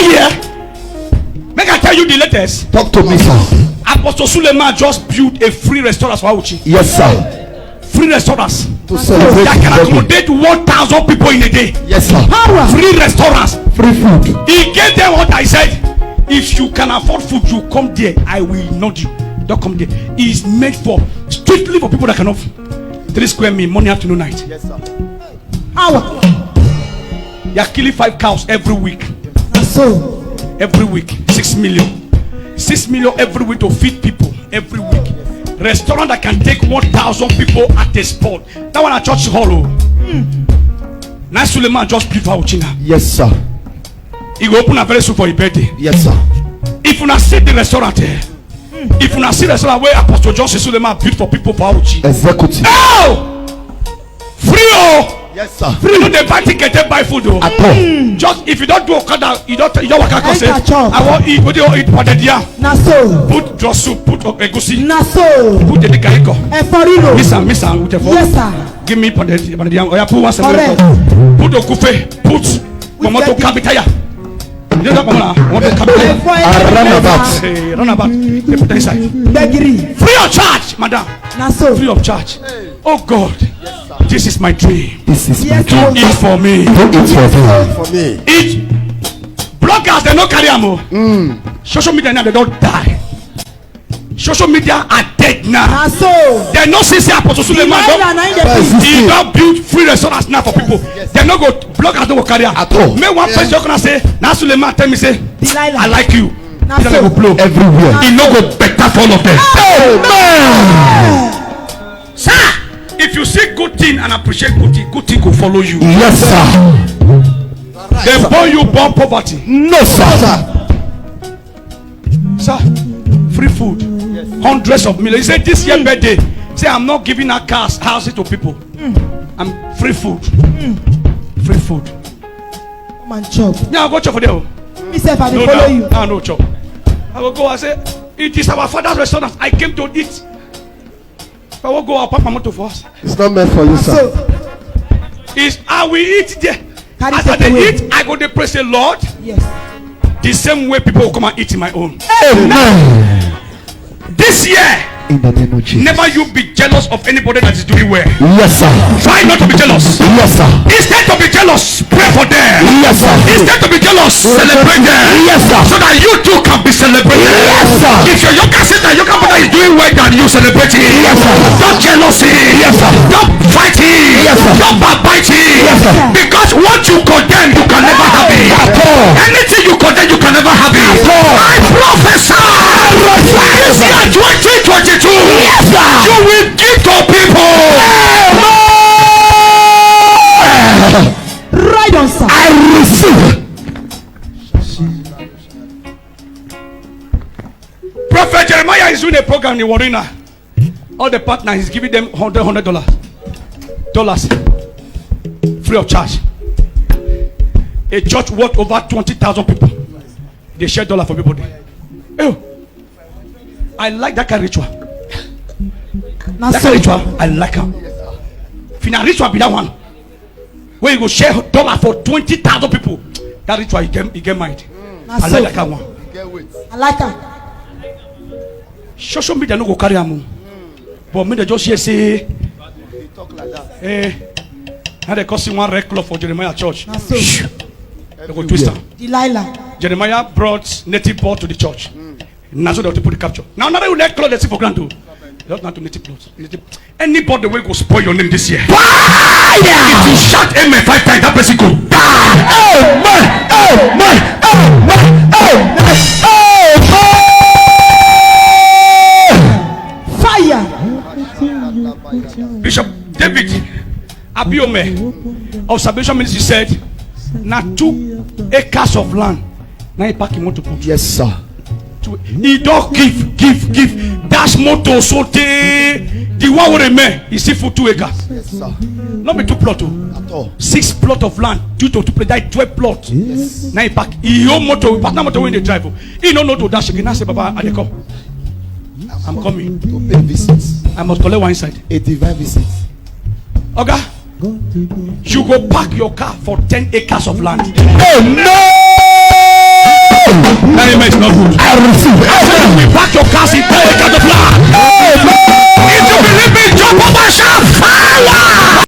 not here. Make I tell you the latest. Talk to me, sir. Apostle Suleiman just built a free restaurant for Auchi. Yes, sir. Free restaurants To celebrate that can his accommodate 1,000 people in a day. Yes, sir. Free restaurants. Free food. He gave them what I said. If you can afford food, you come there. I will not you. Don't come there. It is made for strictly for people that cannot 3 square meal morning, afternoon, night. Yes, sir. They are killing 5 cows every week. So Every week, 6 million. 6 million every week to feed people every week. Restaurant that can take 1,000 people at a spot. That one at church hall. Now Suleiman just built for China. Yes, sir. He will open a very soon for your birthday. Yes, sir. If you not see the restaurant here, if you not see the restaurant where Apostle Joseph Suleiman built for people for Auchi. Executive. Oh! Free oh! Yes, sir. Free no they buy ticket, they buy food oh. At all. Just if you don't do Okada, you don't work out say Enter church. I want eat, what do you eat for the dia? na so. Put draw soup, put egusi, Na so. put the garlic. Eforiro. Miss am with the phone. Yes, sir. Give me for the dia. Oh yeah, put one Correct. put okufe, put momoto kabitaya. You know that momoto kabitaya. Runabout. Hey, runabout. They put inside. Begiri. Free of charge, madam. Na so. Free of charge. Oh God, this is my dream. This is my Yes, dream. Do it for me. Do it for me. Each bloggers they no carry am. Social media now they don't die. Social media are dead now. Na so. They no see say Apostle Suleiman he don build free restaurants now for people. They no go bloggers no go carry am At all. Make one person gonna say na Suleiman tell me say Delilah. I like you. Na He so. go blow. Everywhere. He no go better for all of them. Amen. Sir, if you see good thing and appreciate good thing go follow you. Yes, sir. They born you born poverty. No, sir. Sir, free food. Hundreds of millions. He said this year birthday. Say I'm not giving out cars, houses to people. I'm free food. Free food. Come and chop. Yeah, I'll go chop for them. Me sef I dey No, follow you. no chop. I will go and say, it is our father's restaurant. I came to eat. I will go, I'll pack my motor for us. It's not meant for you, Na sir. so. Is I will eat there. Carry As I take away. eat, I go to praise the Lord. Yes. The same way people will come and eat in my own. Amen. This year, In the name of Jesus. never you be jealous of anybody that is doing well. Yes, sir. Try not to be jealous. Yes, sir. Instead to be jealous, pray for them. Yes, sir. Instead to be jealous, celebrate them. Yes, sir. So that you too can be celebrated. Yes, sir. If your younger sister, younger brother is doing well than you, celebrate it. Yes, sir. Don't jealousy. Yes, sir. Don't fighting. Yes, sir. Don't backbiting. Yes, sir. Because what you condemn, you can never have it. At all. Anything you condemn, you can never have it. At all. I prophesy. This year 2022. Yes, sir. You will give to people. Right on, sir. I receive. Prophet Jeremiah is doing a program in Aruna. All the partners, he's giving them $100 free of charge. A church worth over 20,000 people. They share dollar for everybody. Oh, I like that kind of ritual. Na That so. kind of ritual, I like her. Final ritual be that one where you go share dollar for 20,000 people. That ritual you get mind. Na I so. like that kind of one. I like am. Social media no go carry am, but me they just hear say, now they call one red cloth for Jeremiah church. Na so. They go twist am. Delilah. Jeremiah brought native blood to the church. Now so they put the capture. Now you red cloth they see for granted. They don't have to native blood. Anybody will go spoil your name this year. Fire! If you shout amen 5 times, that person go die. Fire. Bishop David Abiome of Salvation Ministry said, now 2 acres of land. Now he pack him to put. Yes, sir. He don't give. That's motor so the one with remain is still for 2 acres. Yes, sir. Not be 2 plot. At all. 6 plot of land due to play that 12 plot. Yes. Now he pack. He own motor. Partner motor when they drive. He don't know to dash again. I say, Baba, I dey come. I'm coming. To pay visits. I must collect one inside. A divine visit. Okay. You go park your car for 10 acres of land. Oh no! is not good. I receive it. Pack your cars in